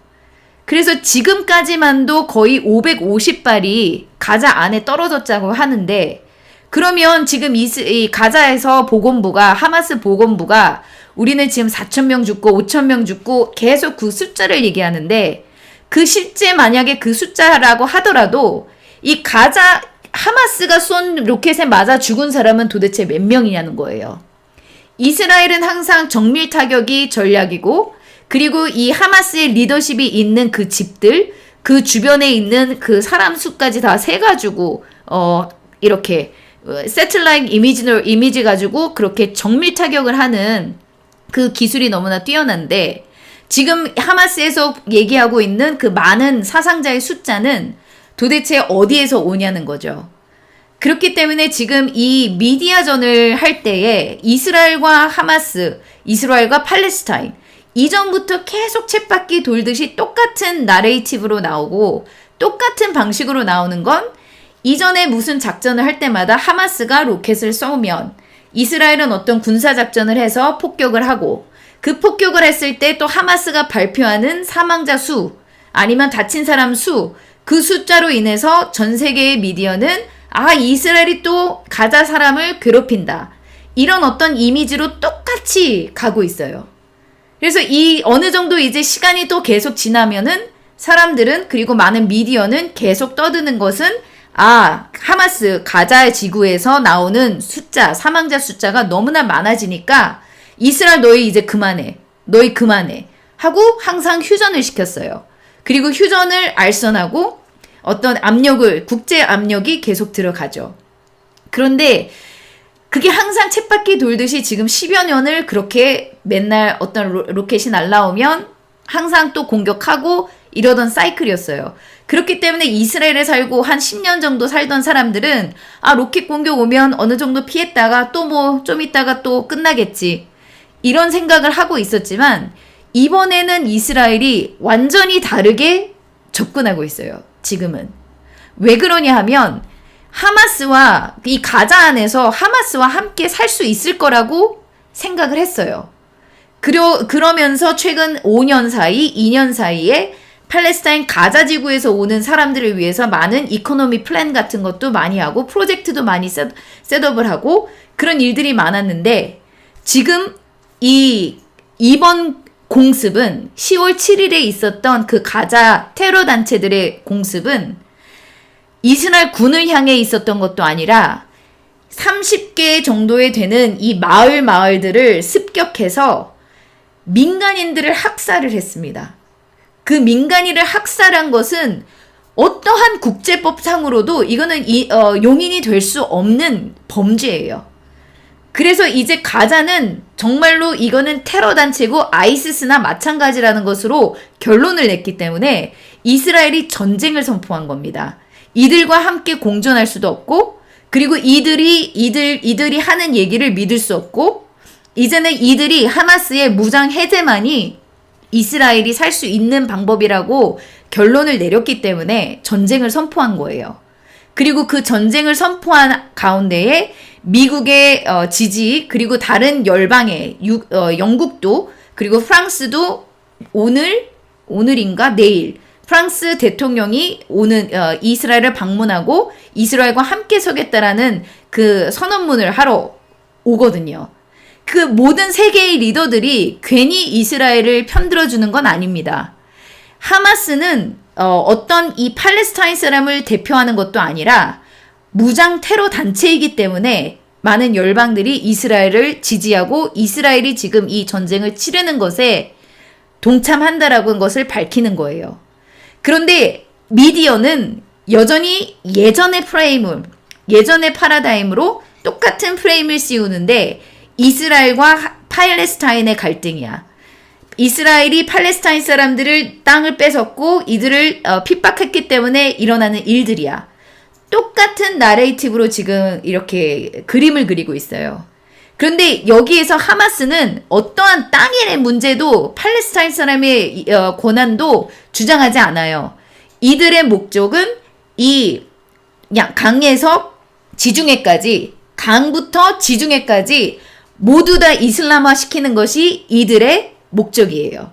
그래서 지금까지만도 거의 550발이 가자 안에 떨어졌다고 하는데 그러면 지금 이 가자에서 하마스 보건부가 우리는 지금 4,000명 죽고 5,000명 죽고 계속 그 숫자를 얘기하는데 그 실제 만약에 그 숫자라고 하더라도 이 하마스가 쏜 로켓에 맞아 죽은 사람은 도대체 몇 명이냐는 거예요. 이스라엘은 항상 정밀 타격이 전략이고 그리고 이 하마스의 리더십이 있는 그 집들, 그 주변에 있는 그 사람 수까지 다 세가지고, 이렇게, 세틀라이트 이미지 가지고 그렇게 정밀 타격을 하는 그 기술이 너무나 뛰어난데, 지금 하마스에서 얘기하고 있는 그 많은 사상자의 숫자는 도대체 어디에서 오냐는 거죠. 그렇기 때문에 지금 이 미디어전을 할 때에 이스라엘과 하마스, 이스라엘과 팔레스타인, 이전부터 계속 쳇바퀴 돌듯이 똑같은 나레이티브로 나오고 똑같은 방식으로 나오는 건 이전에 무슨 작전을 할 때마다 하마스가 로켓을 쏘면 이스라엘은 어떤 군사작전을 해서 폭격을 하고 그 폭격을 했을 때 또 하마스가 발표하는 사망자 수 아니면 다친 사람 수 그 숫자로 인해서 전 세계의 미디어는 이스라엘이 또 가자 사람을 괴롭힌다. 이런 어떤 이미지로 똑같이 가고 있어요. 그래서 어느 정도 이제 시간이 또 계속 지나면은 사람들은 그리고 많은 미디어는 계속 떠드는 것은 하마스 가자 지구에서 나오는 사망자 숫자가 너무나 많아지니까 이스라엘 너희 이제 그만해. 너희 그만해. 하고 항상 휴전을 시켰어요. 그리고 휴전을 알선하고 어떤 압력을, 국제 압력이 계속 들어가죠. 그런데 그게 항상 쳇바퀴 돌듯이 지금 10여 년을 그렇게 맨날 어떤 로켓이 날라오면 항상 또 공격하고 이러던 사이클이었어요. 그렇기 때문에 이스라엘에 살고 한 10년 정도 살던 사람들은 로켓 공격 오면 어느 정도 피했다가 또 뭐 좀 있다가 또 끝나겠지. 이런 생각을 하고 있었지만 이번에는 이스라엘이 완전히 다르게 접근하고 있어요. 지금은. 왜 그러냐 하면 하마스와 이 가자 안에서 하마스와 함께 살 수 있을 거라고 생각을 했어요. 그러면서 최근 5년 사이, 2년 사이에 팔레스타인 가자 지구에서 오는 사람들을 위해서 많은 이코노미 플랜 같은 것도 많이 하고 프로젝트도 많이 셋업을 하고 그런 일들이 많았는데 지금 이번 공습은 10월 7일에 있었던 그 가자 테러 단체들의 공습은 이스라엘 군을 향해 있었던 것도 아니라 30개 정도에 되는 이 마을들을 습격해서 민간인들을 학살을 했습니다. 그 민간인을 학살한 것은 어떠한 국제법상으로도 이거는 용인이 될 수 없는 범죄예요. 그래서 이제 가자는 정말로 이거는 테러 단체고 아이시스나 마찬가지라는 것으로 결론을 냈기 때문에 이스라엘이 전쟁을 선포한 겁니다. 이들과 함께 공존할 수도 없고 그리고 이들이 하는 얘기를 믿을 수 없고 이제는 이들이 하마스의 무장 해제만이 이스라엘이 살 수 있는 방법이라고 결론을 내렸기 때문에 전쟁을 선포한 거예요. 그리고 그 전쟁을 선포한 가운데에 미국의 지지 그리고 다른 열방의 영국도 그리고 프랑스도 오늘인가 내일 프랑스 대통령이 이스라엘을 방문하고 이스라엘과 함께 서겠다라는 그 선언문을 하러 오거든요. 그 모든 세계의 리더들이 괜히 이스라엘을 편들어주는 건 아닙니다. 하마스는 어떤 이 팔레스타인 사람을 대표하는 것도 아니라 무장 테러 단체이기 때문에 많은 열방들이 이스라엘을 지지하고 이스라엘이 지금 이 전쟁을 치르는 것에 동참한다라는 것을 밝히는 거예요. 그런데 미디어는 여전히 예전의 파라다임으로 똑같은 프레임을 씌우는데 이스라엘과 팔레스타인의 갈등이야. 이스라엘이 팔레스타인 사람들을 땅을 뺏었고 이들을 핍박했기 때문에 일어나는 일들이야. 똑같은 나레이티브로 지금 이렇게 그림을 그리고 있어요. 그런데 여기에서 하마스는 어떠한 땅의 문제도 팔레스타인 사람의 권한도 주장하지 않아요. 이들의 목적은 이 강에서 지중해까지, 강부터 지중해까지 모두 다 이슬람화 시키는 것이 이들의 목적이에요.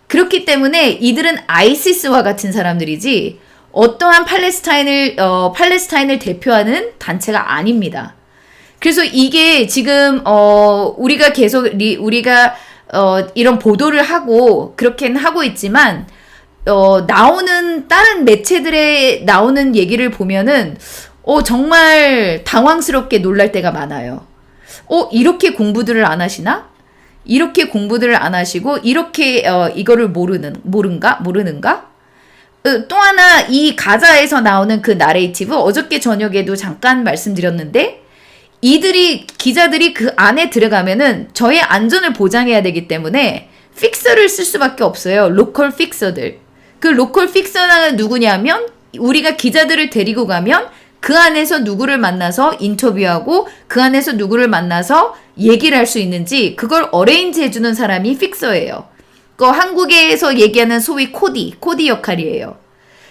그렇기 때문에 이들은 아이시스와 같은 사람들이지 어떠한 팔레스타인을 대표하는 단체가 아닙니다. 그래서 이게 지금 우리가 계속 이런 보도를 하고 그렇게는 하고 있지만 나오는 다른 매체들에 나오는 얘기를 보면은 정말 당황스럽게 놀랄 때가 많아요. 이렇게 공부들을 안 하시나? 이렇게 공부들을 안 하시고 이렇게 이거를 모르는가? 또 하나 이 가자에서 나오는 그 나레이티브 어저께 저녁에도 잠깐 말씀드렸는데 기자들이 그 안에 들어가면은 저의 안전을 보장해야 되기 때문에 픽서를 쓸 수밖에 없어요. 로컬 픽서들. 그 로컬 픽서는 누구냐면 우리가 기자들을 데리고 가면 그 안에서 누구를 만나서 인터뷰하고 그 안에서 누구를 만나서 얘기를 할 수 있는지 그걸 어레인지 해주는 사람이 픽서예요. 한국에서 얘기하는 소위 코디 역할이에요.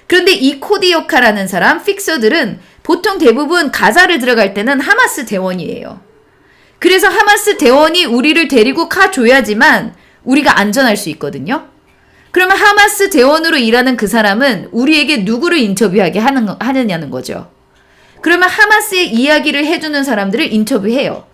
그런데 이 코디 역할하는 사람, 픽서들은 보통 대부분 가자를 들어갈 때는 하마스 대원이에요. 그래서 하마스 대원이 우리를 데리고 가줘야지만 우리가 안전할 수 있거든요. 그러면 하마스 대원으로 일하는 그 사람은 우리에게 누구를 인터뷰하게 하느냐는 거죠. 그러면 하마스의 이야기를 해주는 사람들을 인터뷰해요.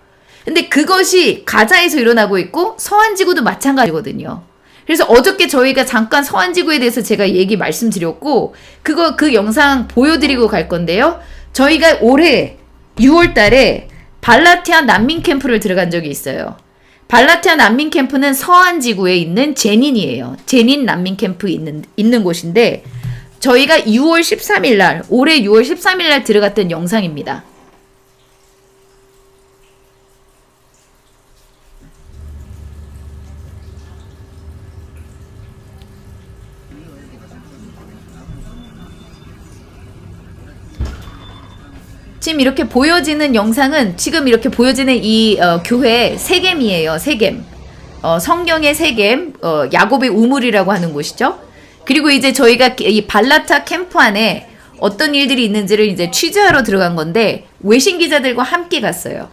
근데 그것이 가자에서 일어나고 있고 서한지구도 마찬가지거든요. 그래서 어저께 저희가 잠깐 서한지구에 대해서 제가 말씀드렸고 그 영상 보여드리고 갈 건데요. 저희가 올해 6월 달에 발라티아 난민 캠프를 들어간 적이 있어요. 발라타 난민 캠프는 서한 지구에 있는 제닌이에요. 제닌 난민 캠프 있는 곳인데 저희가 6월 13일 날, 올해 6월 13일 날 들어갔던 영상입니다. 지금 이렇게 보여지는 영상은 지금 이렇게 보여지는 이 교회 세겜이에요. 세겜. 성경의 세겜, 야곱의 우물이라고 하는 곳이죠. 그리고 이제 저희가 이 발라타 캠프 안에 어떤 일들이 있는지를 이제 취재하러 들어간 건데 외신 기자들과 함께 갔어요.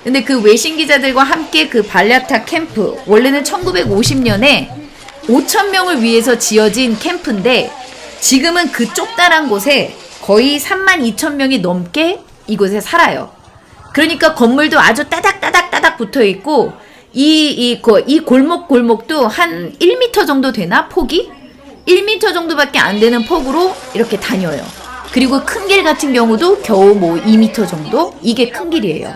근데 그 외신 기자들과 함께 그 발라타 캠프, 원래는 1950년에 5,000명을 위해서 지어진 캠프인데 지금은 그 좁다란 곳에 거의 32,000명이 넘게 이곳에 살아요. 그러니까 건물도 아주 따닥따닥 붙어 있고 이 골목도 한 1m 정도 되나? 폭이? 1m 정도밖에 안 되는 폭으로 이렇게 다녀요. 그리고 큰 길 같은 경우도 겨우 뭐 2m 정도? 이게 큰 길이에요.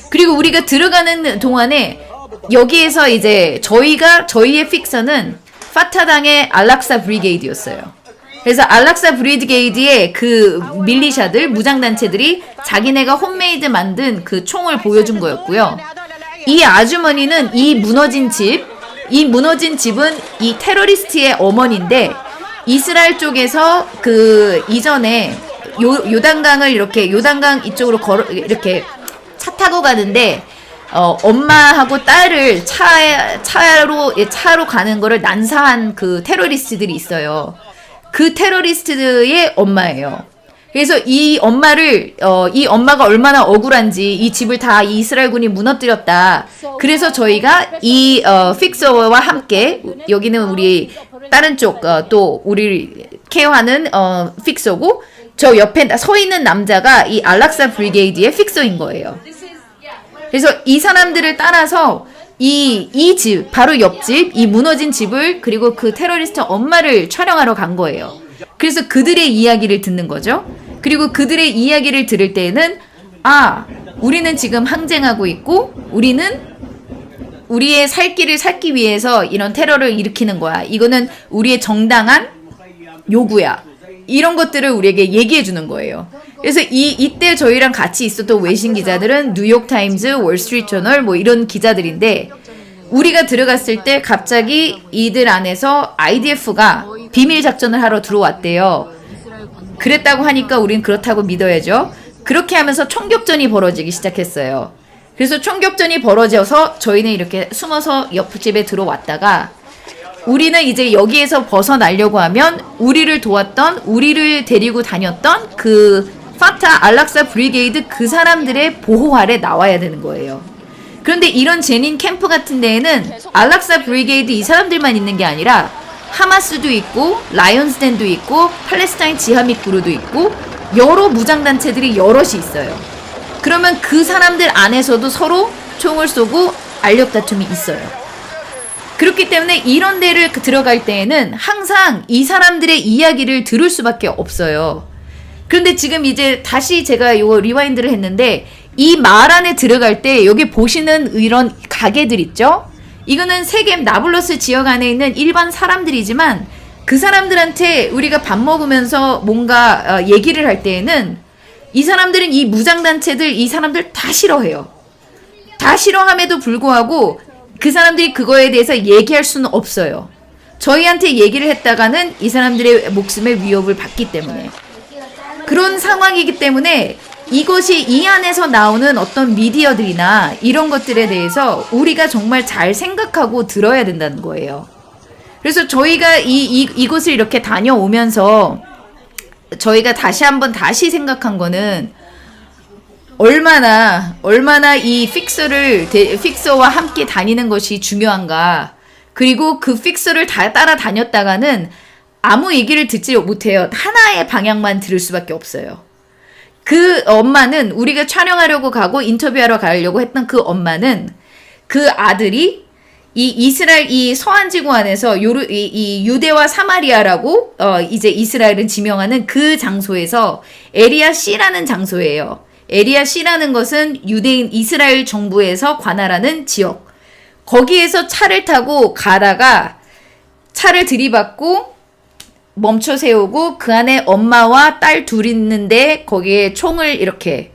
그리고 우리가 들어가는 동안에 여기에서 이제 저희의 픽서는 파타당의 알락사 브리게이드였어요. 그래서 알락사 브리게이드의 그 밀리샤들, 무장단체들이 자기네가 홈메이드 만든 그 총을 보여준 거였고요. 이 아주머니는 이 무너진 집은 이 테러리스트의 어머니인데 이스라엘 쪽에서 그 이전에 요단강을 요단강 이쪽으로 이렇게 차 타고 가는데 엄마하고 딸을 차로 가는 거를 난사한 그 테러리스트들이 있어요. 그 테러리스트의 엄마예요. 그래서 이 엄마가 얼마나 억울한지 이 집을 다 이스라엘군이 무너뜨렸다. 그래서 저희가 이 픽서와 함께 여기는 우리 다른 쪽 또 우리 케어하는 픽서고 저 옆에 서 있는 남자가 이 알락사 브리게이드의 픽서인 거예요. 그래서 이 사람들을 따라서 이 집, 바로 옆집, 이 무너진 집을 그리고 그 테러리스트 엄마를 촬영하러 간 거예요. 그래서 그들의 이야기를 듣는 거죠. 그리고 그들의 이야기를 들을 때에는 우리는 지금 항쟁하고 있고 우리는 우리의 살 길을 살기 위해서 이런 테러를 일으키는 거야. 이거는 우리의 정당한 요구야. 이런 것들을 우리에게 얘기해 주는 거예요. 그래서 이때 저희랑 같이 있었던 외신 기자들은 뉴욕타임즈, 월스트리트저널 뭐 이런 기자들인데 우리가 들어갔을 때 갑자기 이들 안에서 IDF가 비밀 작전을 하러 들어왔대요. 그랬다고 하니까 우린 그렇다고 믿어야죠. 그렇게 하면서 총격전이 벌어지기 시작했어요. 그래서 총격전이 벌어져서 저희는 이렇게 숨어서 옆집에 들어왔다가 우리는 이제 여기에서 벗어나려고 하면 우리를 도왔던, 우리를 데리고 다녔던 그 파타 알락사 브리게이드 그 사람들의 보호 아래 나와야 되는 거예요. 그런데 이런 제닌 캠프 같은 데에는 알락사 브리게이드 이 사람들만 있는 게 아니라 하마스도 있고 라이온스덴도 있고 팔레스타인 지하밋 구루도 있고 여러 무장단체들이 여럿이 있어요. 그러면 그 사람들 안에서도 서로 총을 쏘고 알력 다툼이 있어요. 그렇기 때문에 이런 데를 들어갈 때에는 항상 이 사람들의 이야기를 들을 수밖에 없어요. 그런데 지금 이제 다시 제가 요 리와인드를 했는데 이 말 안에 들어갈 때 여기 보시는 이런 가게들 있죠? 이거는 세겜 나블러스 지역 안에 있는 일반 사람들이지만 그 사람들한테 우리가 밥 먹으면서 뭔가 얘기를 할 때에는 이 사람들은 이 무장단체들 이 사람들 다 싫어해요. 다 싫어함에도 불구하고 그 사람들이 그거에 대해서 얘기할 수는 없어요. 저희한테 얘기를 했다가는 이 사람들의 목숨에 위협을 받기 때문에 그런 상황이기 때문에 이것이 이 안에서 나오는 어떤 미디어들이나 이런 것들에 대해서 우리가 정말 잘 생각하고 들어야 된다는 거예요. 그래서 저희가 이곳을 이렇게 다녀오면서 저희가 다시 생각한 거는 얼마나 이 픽서와 함께 다니는 것이 중요한가. 그리고 그 픽서를 다 따라다녔다가는 아무 얘기를 듣지 못해요. 하나의 방향만 들을 수밖에 없어요. 그 엄마는 우리가 촬영하려고 가고 인터뷰하러 가려고 했던 그 엄마는 그 아들이 이 이스라엘 이 서한지구 안에서 이 유대와 사마리아라고 이제 이스라엘은 지명하는 그 장소에서 에리아 C라는 장소예요. 에리아 C라는 것은 유대인 이스라엘 정부에서 관할하는 지역. 거기에서 차를 타고 가다가 차를 들이받고 멈춰 세우고 그 안에 엄마와 딸 둘 있는데 거기에 총을 이렇게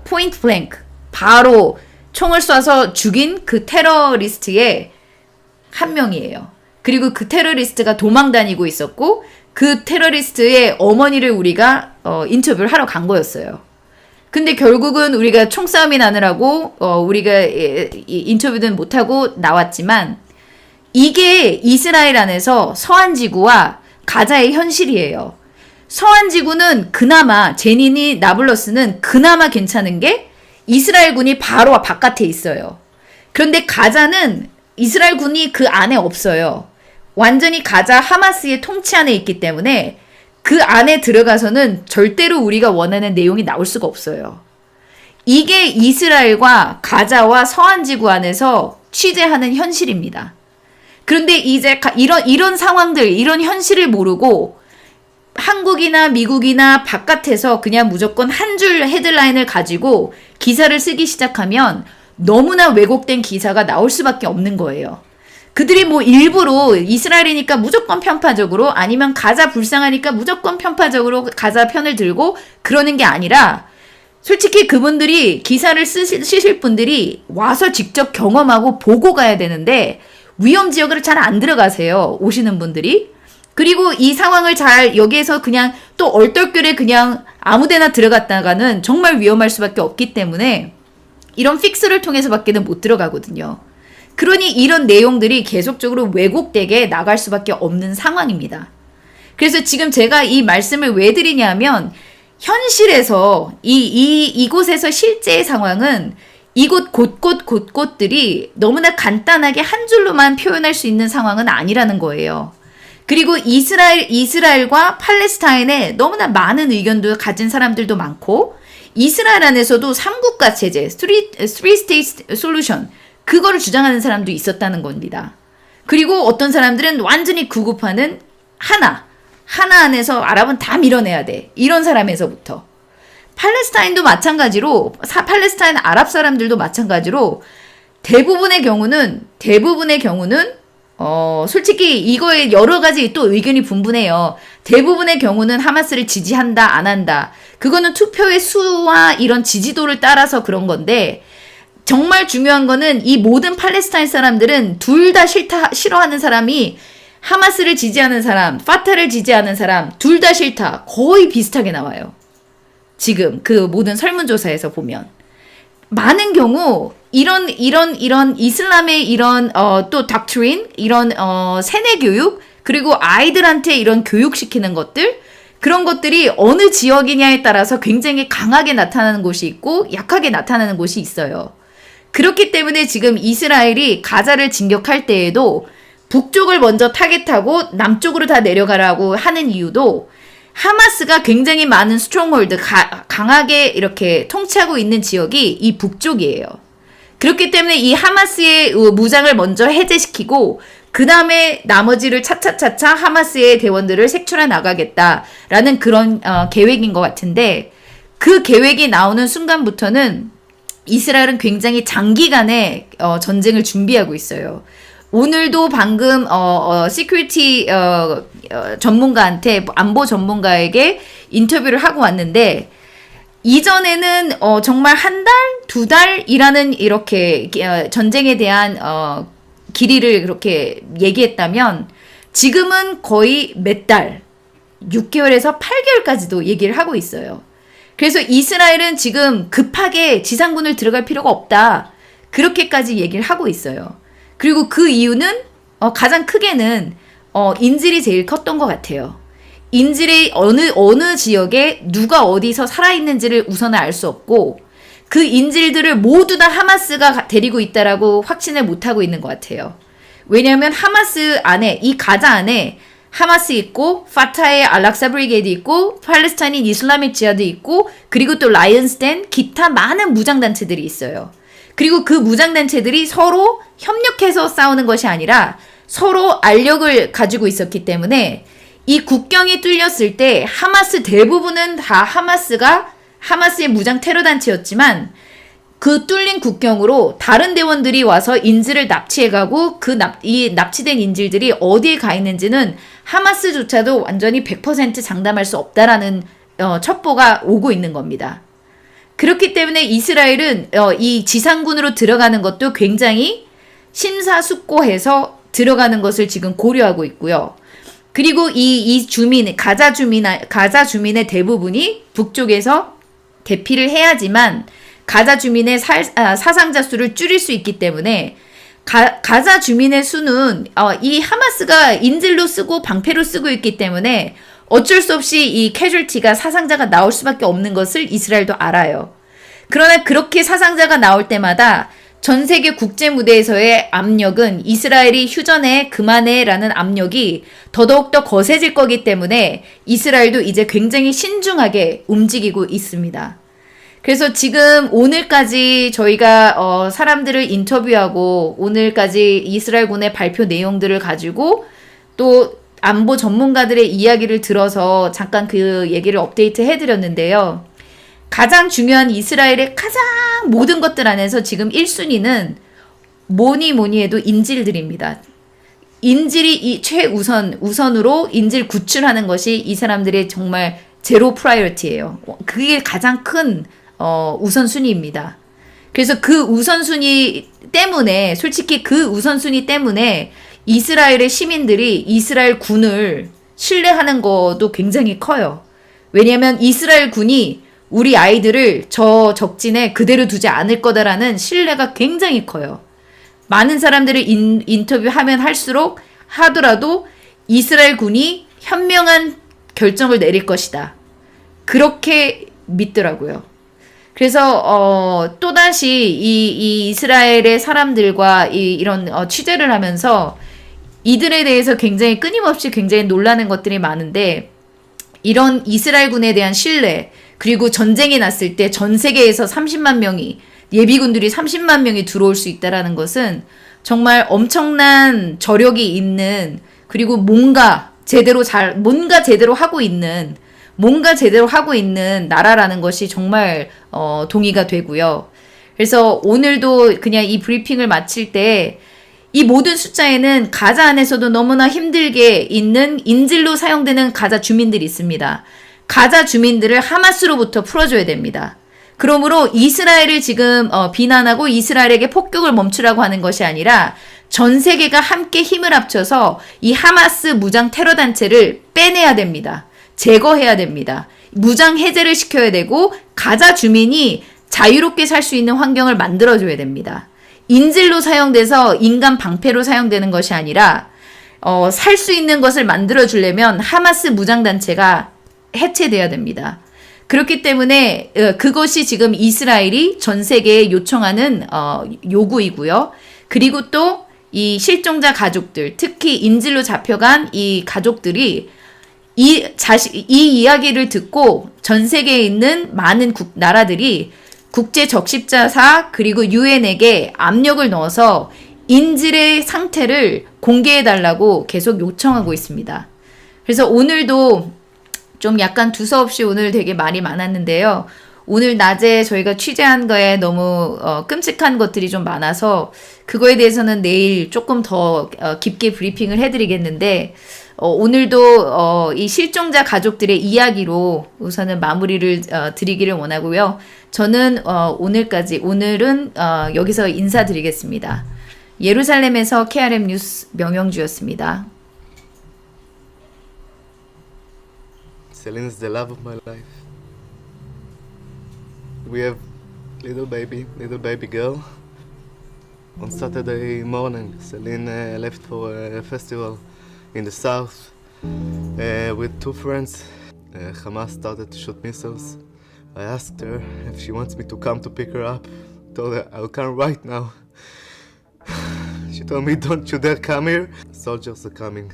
포인트 블랭크 바로 총을 쏴서 죽인 그 테러리스트의 한 명이에요. 그리고 그 테러리스트가 도망 다니고 있었고 그 테러리스트의 어머니를 우리가 인터뷰를 하러 간 거였어요. 근데 결국은 우리가 총싸움이 나느라고 우리가 인터뷰는 못하고 나왔지만 이게 이스라엘 안에서 서한 지구와 가자의 현실이에요. 서한 지구는 그나마 제니니 나블러스는 그나마 괜찮은 게 이스라엘 군이 바로 바깥에 있어요. 그런데 가자는 이스라엘 군이 그 안에 없어요. 완전히 가자 하마스의 통치 안에 있기 때문에 그 안에 들어가서는 절대로 우리가 원하는 내용이 나올 수가 없어요. 이게 이스라엘과 가자와 서한 지구 안에서 취재하는 현실입니다. 그런데 이제 이런 상황들, 이런 현실을 모르고 한국이나 미국이나 바깥에서 그냥 무조건 한 줄 헤드라인을 가지고 기사를 쓰기 시작하면 너무나 왜곡된 기사가 나올 수밖에 없는 거예요. 그들이 뭐 일부러 이스라엘이니까 무조건 편파적으로 아니면 가자 불쌍하니까 무조건 편파적으로 가자 편을 들고 그러는 게 아니라 솔직히 그분들이 기사를 쓰실 분들이 와서 직접 경험하고 보고 가야 되는데 위험 지역으로 잘 안 들어가세요. 오시는 분들이. 그리고 이 상황을 잘 여기에서 그냥 또 얼떨결에 그냥 아무데나 들어갔다가는 정말 위험할 수밖에 없기 때문에 이런 픽스를 통해서밖에는 못 들어가거든요. 그러니 이런 내용들이 계속적으로 왜곡되게 나갈 수밖에 없는 상황입니다. 그래서 지금 제가 이 말씀을 왜 드리냐면 현실에서 이곳에서 실제의 상황은 이곳 곳곳들이 너무나 간단하게 한 줄로만 표현할 수 있는 상황은 아니라는 거예요. 그리고 이스라엘과 팔레스타인에 너무나 많은 의견도 가진 사람들도 많고 이스라엘 안에서도 3국가 체제, Three State Solution 그거를 주장하는 사람도 있었다는 겁니다. 그리고 어떤 사람들은 완전히 구급하는 하나 안에서 아랍은 다 밀어내야 돼. 이런 사람에서부터. 팔레스타인도 마찬가지로 팔레스타인 아랍 사람들도 마찬가지로 대부분의 경우는 솔직히 이거에 여러 가지 또 의견이 분분해요. 대부분의 경우는 하마스를 지지한다, 안 한다. 그거는 투표의 수와 이런 지지도를 따라서 그런 건데 정말 중요한 거는 이 모든 팔레스타인 사람들은 둘 다 싫어하는 사람이 하마스를 지지하는 사람, 파타를 지지하는 사람 둘 다 싫다. 거의 비슷하게 나와요. 지금 그 모든 설문조사에서 보면 많은 경우 이런 이슬람의 이런 또 닥트린 이런 세뇌 교육 그리고 아이들한테 이런 교육시키는 것들 그런 것들이 어느 지역이냐에 따라서 굉장히 강하게 나타나는 곳이 있고 약하게 나타나는 곳이 있어요. 그렇기 때문에 지금 이스라엘이 가자를 진격할 때에도 북쪽을 먼저 타겟하고 남쪽으로 다 내려가라고 하는 이유도 하마스가 굉장히 많은 스트롱홀드 강하게 이렇게 통치하고 있는 지역이 이 북쪽이에요. 그렇기 때문에 이 하마스의 무장을 먼저 해제시키고 그 다음에 나머지를 차차차차 하마스의 대원들을 색출해 나가겠다라는 그런 계획인 것 같은데 그 계획이 나오는 순간부터는 이스라엘은 굉장히 장기간의 전쟁을 준비하고 있어요. 오늘도 방금 시큐리티 전문가한테 안보 전문가에게 인터뷰를 하고 왔는데 이전에는 정말 한 달, 두 달이라는 이렇게 전쟁에 대한 길이를 그렇게 얘기했다면 지금은 거의 몇 달, 6개월에서 8개월까지도 얘기를 하고 있어요. 그래서 이스라엘은 지금 급하게 지상군을 들어갈 필요가 없다. 그렇게까지 얘기를 하고 있어요. 그리고 그 이유는 가장 크게는 인질이 제일 컸던 것 같아요. 인질이 어느 지역에 누가 어디서 살아있는지를 우선 알 수 없고 그 인질들을 모두 다 하마스가 데리고 있다라고 확신을 못하고 있는 것 같아요. 왜냐하면 하마스 안에 이 가자 안에 하마스 있고 파타의 알락사 브리게이드 있고 팔레스타인 이슬라믹 지하드 있고 그리고 또 라이언스덴 기타 많은 무장단체들이 있어요. 그리고 그 무장단체들이 서로 협력해서 싸우는 것이 아니라 서로 알력을 가지고 있었기 때문에 이 국경이 뚫렸을 때 하마스 대부분은 다 하마스의 무장 테러 단체였지만 그 뚫린 국경으로 다른 대원들이 와서 인질을 납치해가고 이 납치된 인질들이 어디에 가 있는지는 하마스조차도 완전히 100% 장담할 수 없다라는 첩보가 오고 있는 겁니다. 그렇기 때문에 이스라엘은 이 지상군으로 들어가는 것도 굉장히 심사숙고해서 들어가는 것을 지금 고려하고 있고요. 그리고 이 가자 주민의 대부분이 북쪽에서 대피를 해야지만 가자 주민의 사상자 수를 줄일 수 있기 때문에 가자 주민의 수는 이 하마스가 인질로 쓰고 방패로 쓰고 있기 때문에 어쩔 수 없이 이 캐주얼티가 사상자가 나올 수밖에 없는 것을 이스라엘도 알아요. 그러나 그렇게 사상자가 나올 때마다 전 세계 국제 무대에서의 압력은 이스라엘이 휴전해 그만해라는 압력이 더더욱더 거세질 거기 때문에 이스라엘도 이제 굉장히 신중하게 움직이고 있습니다. 그래서 지금 오늘까지 저희가 사람들을 인터뷰하고 오늘까지 이스라엘군의 발표 내용들을 가지고 또 안보 전문가들의 이야기를 들어서 잠깐 그 얘기를 업데이트 해드렸는데요. 가장 중요한 이스라엘의 가장 모든 것들 안에서 지금 1순위는 뭐니 해도 인질들입니다. 인질이 우선으로 인질 구출하는 것이 이 사람들의 정말 제로 프라이어티예요. 그게 가장 큰 우선순위입니다. 그래서 그 우선순위 때문에 솔직히 그 우선순위 때문에 이스라엘의 시민들이 이스라엘 군을 신뢰하는 것도 굉장히 커요. 왜냐하면 이스라엘 군이 우리 아이들을 저 적진에 그대로 두지 않을 거다라는 신뢰가 굉장히 커요. 많은 사람들을 인터뷰하면 할수록 하더라도 이스라엘 군이 현명한 결정을 내릴 것이다. 그렇게 믿더라고요. 그래서 또다시 이 이스라엘의 사람들과 이런 취재를 하면서 이들에 대해서 굉장히 끊임없이 굉장히 놀라는 것들이 많은데 이런 이스라엘군에 대한 신뢰 그리고 전쟁이 났을 때 전 세계에서 30만 명이 예비군들이 30만 명이 들어올 수 있다라는 것은 정말 엄청난 저력이 있는 그리고 뭔가 제대로 하고 있는 나라라는 것이 정말 동의가 되고요. 그래서 오늘도 그냥 이 브리핑을 마칠 때 이 모든 숫자에는 가자 안에서도 너무나 힘들게 있는 인질로 사용되는 가자 주민들이 있습니다. 가자 주민들을 하마스로부터 풀어줘야 됩니다. 그러므로 이스라엘을 지금 비난하고 이스라엘에게 폭격을 멈추라고 하는 것이 아니라 전 세계가 함께 힘을 합쳐서 이 하마스 무장 테러 단체를 빼내야 됩니다. 제거해야 됩니다. 무장 해제를 시켜야 되고 가자 주민이 자유롭게 살 수 있는 환경을 만들어줘야 됩니다. 인질로 사용돼서 인간 방패로 사용되는 것이 아니라 살 수 있는 것을 만들어주려면 하마스 무장단체가 해체돼야 됩니다. 그렇기 때문에 그것이 지금 이스라엘이 전 세계에 요청하는 요구이고요. 그리고 또 이 실종자 가족들, 특히 인질로 잡혀간 이 가족들이 이 이야기를 듣고 전 세계에 있는 많은 나라들이 국제 적십자사 그리고 유엔에게 압력을 넣어서 인질의 상태를 공개해달라고 계속 요청하고 있습니다. 그래서 오늘도 좀 약간 두서없이 오늘 되게 말이 많았는데요. 오늘 낮에 저희가 취재한 거에 너무 끔찍한 것들이 좀 많아서 그거에 대해서는 내일 조금 더 깊게 브리핑을 해드리겠는데 오늘도 이 실종자 가족들의 이야기로 우선은 마무리를 드리기를 원하고요. 저는 오늘은 여기서 인사드리겠습니다. 예루살렘에서 KRM 뉴스 명영주였습니다. Celine is the love of my life. We have little baby girl. On Saturday morning, Celine left for a festival in the south with two friends. Hamas started to shoot missiles. I asked her if she wants me to come to pick her up. Told her I'll come right now. She told me, don't you dare come here. Soldiers are coming.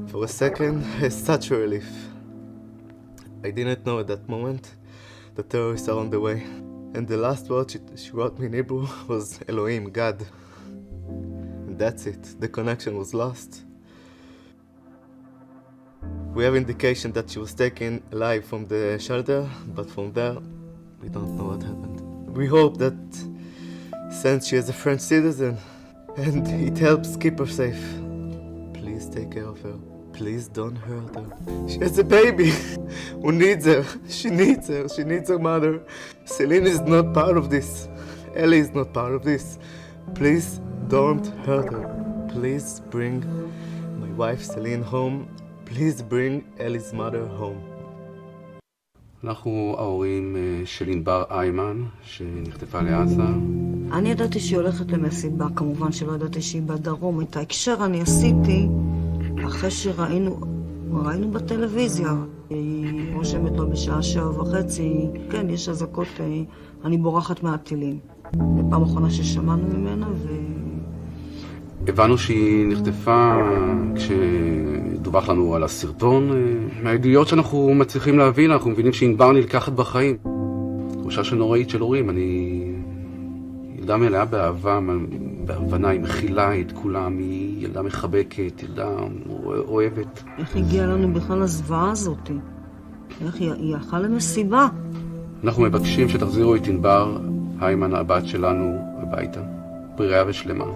For a second, it's such a relief. I didn't know at that moment the terrorists are on the way. And the last word she wrote me in Hebrew was Elohim, God. And that's it. The connection was lost. We have indication that she was taken alive from the shelter, but from there, we don't know what happened. we hope that since she is a French citizen and it helps keep her safe, please take care of her. Please don't hurt her. She has a baby who needs her. She needs her. She needs her mother. Celine is not part of this. Ellie is not part of this. Please don't hurt her. Please bring my wife Celine home. Please bring Ellie's mother home. אנחנו ההורים של ענבר איימן, שנחטפה לעזה. אני ידעתי שהיא הולכת למסיבה, כמובן שלא ידעתי שהיא בדרום. את ההקשר אני עשיתי אחרי שראינו בטלוויזיה. היא רושמת לו בשעה 7:30, כן, יש אזעקות, אני בורחת מהטילים. בפעם האחרונה ששמענו ממנה הבנו שהיא נחטפה כשדווח לנו על הסרטון. מהעדויות שאנחנו מצליחים להבין, אנחנו מבינים שענבר נלקחת בחיים. תחושה שנוראית של הורים. אני ילדה מלאה באהבה, בהבנה, היא מכילה את כולם, היא ילדה מחבקת, ילדה אוהבת. איך הגיעה לנו בכלל הזוועה הזאת? איך היא הלכה למסיבה? אנחנו מבקשים שתחזירו את ענבר איימן, הבת שלנו, הביתה, בריאה ושלמה.